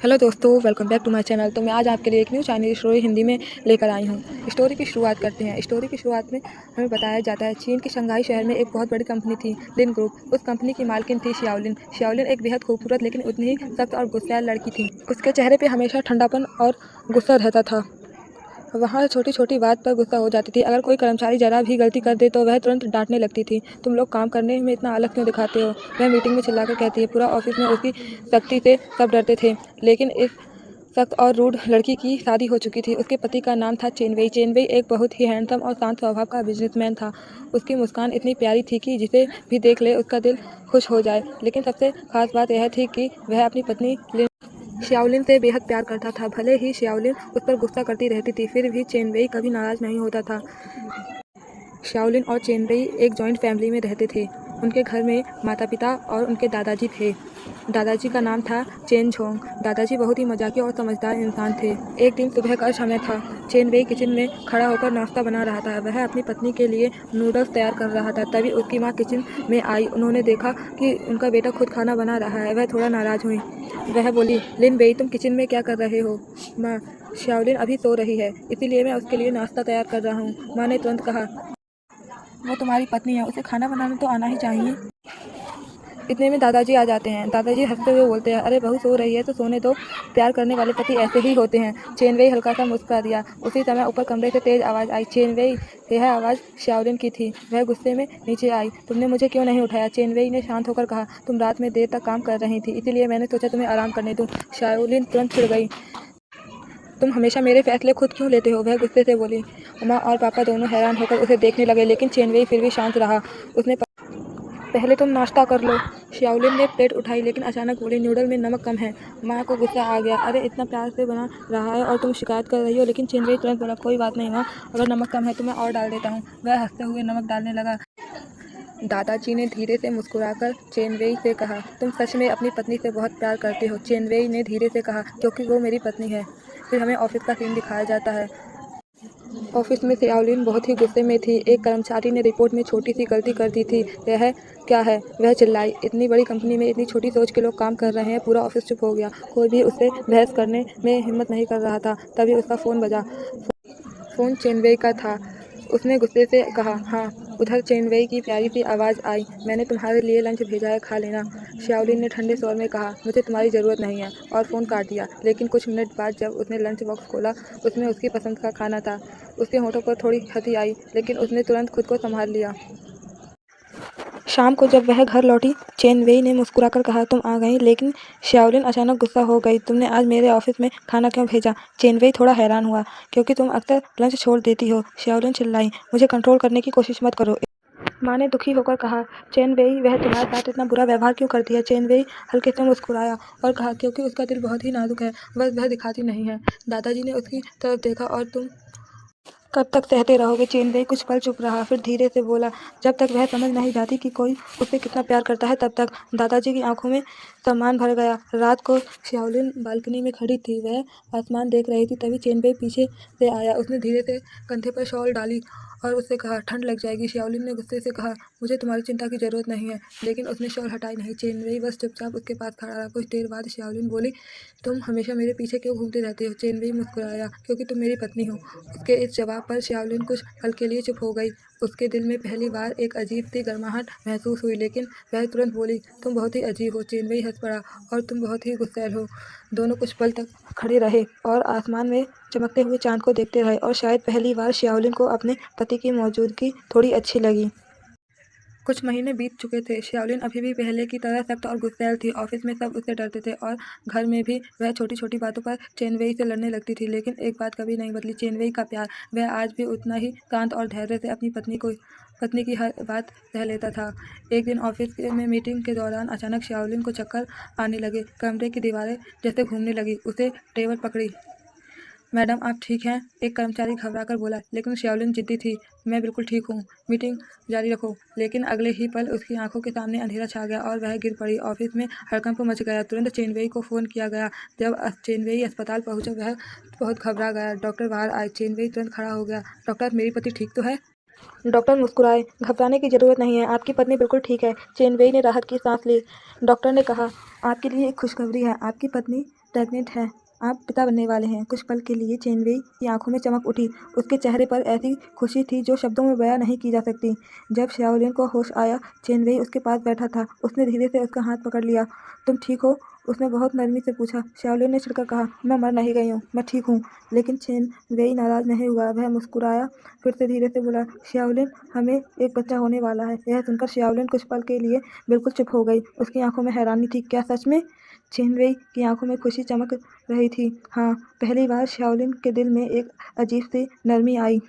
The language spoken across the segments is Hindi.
हेलो दोस्तों, welcome back to my channel. तो मैं आज आपके लिए एक न्यू चाइनीज़ स्टोरी हिंदी में लेकर आई हूँ। स्टोरी की शुरुआत करते हैं। स्टोरी की शुरुआत में हमें बताया जाता है चीन के शंघाई शहर में एक बहुत बड़ी कंपनी थी, लिन ग्रुप। उस कंपनी की मालकिन थी शाओलिन। शाओलिन एक बेहद खूबसूरत लेकिन उतनी ही सख्त और गुस्सैल लड़की थी। उसके चेहरे पर हमेशा ठंडापन और गुस्सा रहता था। वहाँ छोटी छोटी बात पर गुस्सा हो जाती थी। अगर कोई कर्मचारी जरा भी गलती कर दे तो वह तुरंत डांटने लगती थी। तुम लोग काम करने में इतना अलग क्यों दिखाते हो, वह मीटिंग में चिल्लाकर कहती है। पूरा ऑफिस में उसकी सख्ती से सब डरते थे, लेकिन इस सख्त और रूड लड़की की शादी हो चुकी थी। उसके पति का नाम था चेन वेई। चेन वेई एक बहुत ही हैंडसम और शांत स्वभाव का बिजनेसमैन था। उसकी मुस्कान इतनी प्यारी थी कि जिसे भी देख ले उसका दिल खुश हो जाए। लेकिन सबसे खास बात यह थी कि वह अपनी पत्नी शाओलिन से बेहद प्यार करता था। भले ही शाओलिन उस पर गुस्सा करती रहती थी, फिर भी चेन वेई कभी नाराज नहीं होता था। शाओलिन और चेन वेई एक जॉइंट फैमिली में रहते थे। उनके घर में माता पिता और उनके दादाजी थे। दादाजी का नाम था चेन झोंग। दादाजी बहुत ही मजाकिया और समझदार इंसान थे। एक दिन सुबह का समय था। चेन वेई किचन में खड़ा होकर नाश्ता बना रहा था। वह अपनी पत्नी के लिए नूडल्स तैयार कर रहा था। तभी उसकी माँ किचन में आई। उन्होंने देखा कि उनका बेटा खुद खाना बना रहा है। वह थोड़ा नाराज हुई। वह बोली, लिन वेई, तुम किचन में क्या कर रहे हो? माँ, शाओलिन अभी सो रही है, इसीलिए मैं उसके लिए नाश्ता तैयार कर रहा हूँ। माँ ने तुरंत कहा, वो तुम्हारी पत्नी है, उसे खाना बनाना तो आना ही चाहिए। इतने में दादाजी आ जाते हैं। दादाजी हंसते हुए बोलते हैं, अरे बहू सो रही है तो सोने दो, प्यार करने वाले पति ऐसे ही होते हैं। चेन वेई हल्का सा मुस्कुरा दिया। उसी समय ऊपर कमरे से तेज आवाज़ आई। चेन वेई, यह आवाज़ शाओलिन की थी। वह गुस्से में नीचे आई। तुमने मुझे क्यों नहीं उठाया? चेन वेई ने शांत होकर कहा, तुम रात में देर तक काम कर रही थी, इसीलिए मैंने सोचा तुम्हें आराम करने दूँ। शाओलिन तुरंत चिढ़ गई। तुम हमेशा मेरे फैसले खुद क्यों लेते हो? वह गुस्से से बोली। माँ और पापा दोनों हैरान होकर उसे देखने लगे, लेकिन चेन वेई फिर भी शांत रहा। उसने पहले तुम नाश्ता कर लो। शाओलिन ने प्लेट उठाई, लेकिन अचानक बोली, नूडल में नमक कम है। माँ को गुस्सा आ गया। अरे इतना प्यार से बना रहा है और तुम शिकायत कर रही हो? लेकिन चेन वेई तुरंत बोला, कोई बात नहीं माँ, अगर नमक कम है तो मैं और डाल देता हूँ। वह हंसते हुए नमक डालने लगा। दादाजी ने धीरे से मुस्कुराकर चेन वेई से कहा, तुम सच में अपनी पत्नी से बहुत प्यार करते हो? चेन वेई ने धीरे से कहा, क्योंकि वो मेरी पत्नी है। फिर हमें ऑफिस का सीन दिखाया जाता है। ऑफिस में शाओलिन बहुत ही गुस्से में थी। एक कर्मचारी ने रिपोर्ट में छोटी सी गलती कर दी थी। यह क्या है? वह चिल्लाई। इतनी बड़ी कंपनी में इतनी छोटी सोच के लोग काम कर रहे हैं। पूरा ऑफिस चुप हो गया। कोई भी उससे बहस करने में हिम्मत नहीं कर रहा था। तभी उसका फ़ोन बजा। फ़ोन चेनवेई का था। उसने गुस्से से कहा, हाँ। उधर चेनवेई की प्यारी सी आवाज़ आई, मैंने तुम्हारे लिए लंच भेजा है, खा लेना। शाओलिन ने ठंडे स्वर में कहा, मुझे तुम्हारी ज़रूरत नहीं है, और फ़ोन काट दिया। लेकिन कुछ मिनट बाद जब उसने लंच बॉक्स खोला, उसमें उसकी पसंद का खाना था। उसके होठों पर थोड़ी हंसी आई, लेकिन उसने तुरंत खुद को संभाल लिया। शाम को जब वह घर लौटी, चेन वेई ने मुस्कुराकर कहा, तुम आ गई। लेकिन शाओलिन अचानक गुस्सा हो गई। तुमने आज मेरे ऑफिस में खाना क्यों भेजा? चेन वेई थोड़ा हैरान हुआ। क्योंकि तुम अक्सर लंच छोड़ देती हो। शाओलिन चिल्लाई, मुझे कंट्रोल करने की कोशिश मत करो। माँ ने दुखी होकर कहा, चेन वेई, वह तुम्हारे साथ इतना बुरा व्यवहार क्यों करती है? चेन वेई हल्के से मुस्कुराया और कहा, क्योंकि उसका दिल बहुत ही नाजुक है, बस वह दिखाती नहीं है। दादाजी ने उसकी तरफ देखा, और तुम कब तक सहते रहोगे? चेन वेई कुछ पल चुप रहा, फिर धीरे से बोला, जब तक वह समझ नहीं जाती कि कोई उसे कितना प्यार करता है, तब तक। दादाजी की आंखों में सम्मान भर गया। रात को शाओलिन बालकनी में खड़ी थी। वह आसमान देख रही थी। तभी चेन वेई पीछे से आया। उसने धीरे से कंधे पर शॉल डाली और उससे कहा, ठंड लग जाएगी। शाओलिन ने गुस्से से कहा, मुझे तुम्हारी चिंता की जरूरत नहीं है। लेकिन उसने शॉल हटाई नहीं। चेन वेई बस चुपचाप उसके पास खड़ा रहा। कुछ देर बाद शाओलिन बोली, तुम हमेशा मेरे पीछे क्यों घूमते रहते हो? चेन वेई मुस्कुराया, क्योंकि तुम मेरी पत्नी हो। उसके इस जवाब पर शाओलिन कुछ पल के लिए चुप हो गई। उसके दिल में पहली बार एक अजीब सी गर्माहट महसूस हुई, लेकिन वह तुरंत बोली, तुम बहुत ही अजीब हो। चेन वेई हंस पड़ा, और तुम बहुत ही गुस्सैल हो। दोनों कुछ पल तक खड़े रहे और आसमान में चमकते हुए चांद को देखते रहे, और शायद पहली बार शाओलिन को अपने पति की मौजूदगी थोड़ी अच्छी लगी। कुछ महीने बीत चुके थे। शाओलिन अभी भी पहले की तरह सख्त और गुस्सैल थी। ऑफिस में सब उससे डरते थे, और घर में भी वह छोटी छोटी बातों पर चेनवेई से लड़ने लगती थी। लेकिन एक बात कभी नहीं बदली, चेनवेई का प्यार। वह आज भी उतना ही शांत और धैर्य से अपनी पत्नी की हर बात सह लेता था। एक दिन ऑफिस में मीटिंग के दौरान अचानक शाओलिन को चक्कर आने लगे। कमरे की दीवारें जैसे घूमने लगी। उसे टेबल पकड़ी। मैडम, आप ठीक हैं? एक कर्मचारी घबराकर बोला, लेकिन शाओलिन जिद्दी थी, मैं बिल्कुल ठीक हूँ, मीटिंग जारी रखो। लेकिन अगले ही पल उसकी आंखों के सामने अंधेरा छा गया और वह गिर पड़ी। ऑफिस में हड़कंप मच गया। तुरंत चेनवेई को फ़ोन किया गया। जब चेनवेई अस्पताल पहुंचा, वह बहुत घबरा गया। डॉक्टर बाहर आए। चेनवेई तुरंत खड़ा हो गया। डॉक्टर, मेरी पति ठीक तो है? डॉक्टर मुस्कुराए। घबराने की ज़रूरत नहीं है, आपकी पत्नी बिल्कुल ठीक है। चेन वेई ने राहत की सांस ली। डॉक्टर ने कहा, आपके लिए एक खुशखबरी है, आपकी पत्नी प्रेग्नेंट है, आप पिता बनने वाले हैं। कुछ पल के लिए चेन वेई की आंखों में चमक उठी। उसके चेहरे पर ऐसी खुशी थी जो शब्दों में बयां नहीं की जा सकती। जब शाओलिन को होश आया, चेन वेई उसके पास बैठा था। उसने धीरे से उसका हाथ पकड़ लिया। तुम ठीक हो? उसने बहुत नरमी से पूछा। शाओलिन ने चिढ़कर कहा, मैं मर नहीं गई हूँ, मैं ठीक हूँ। लेकिन चेन वेई नाराज नहीं हुआ, वह मुस्कुराया। फिर से धीरे से बोला, शाओलिन, हमें एक बच्चा होने वाला है। यह सुनकर शाओलिन कुछ पल के लिए बिल्कुल चुप हो गई। उसकी आंखों में हैरानी थी। क्या सच में? चेन वेई की आंखों में खुशी चमक रही थी। हाँ, पहली बार शाओलिन के दिल में एक अजीब सी नरमी आई।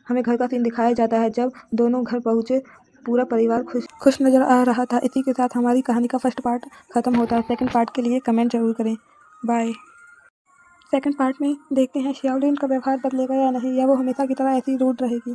हमें घर का सीन दिखाया जाता है। जब दोनों घर पहुंचे, पूरा परिवार खुश नजर आ रहा था। इसी के साथ हमारी कहानी का फर्स्ट पार्ट खत्म होता है। सेकंड पार्ट के लिए कमेंट जरूर करें। बाय। सेकंड पार्ट में देखते हैं शाओलिन का व्यवहार बदलेगा या नहीं, या वो हमेशा की तरह ऐसी रूड रहेगी।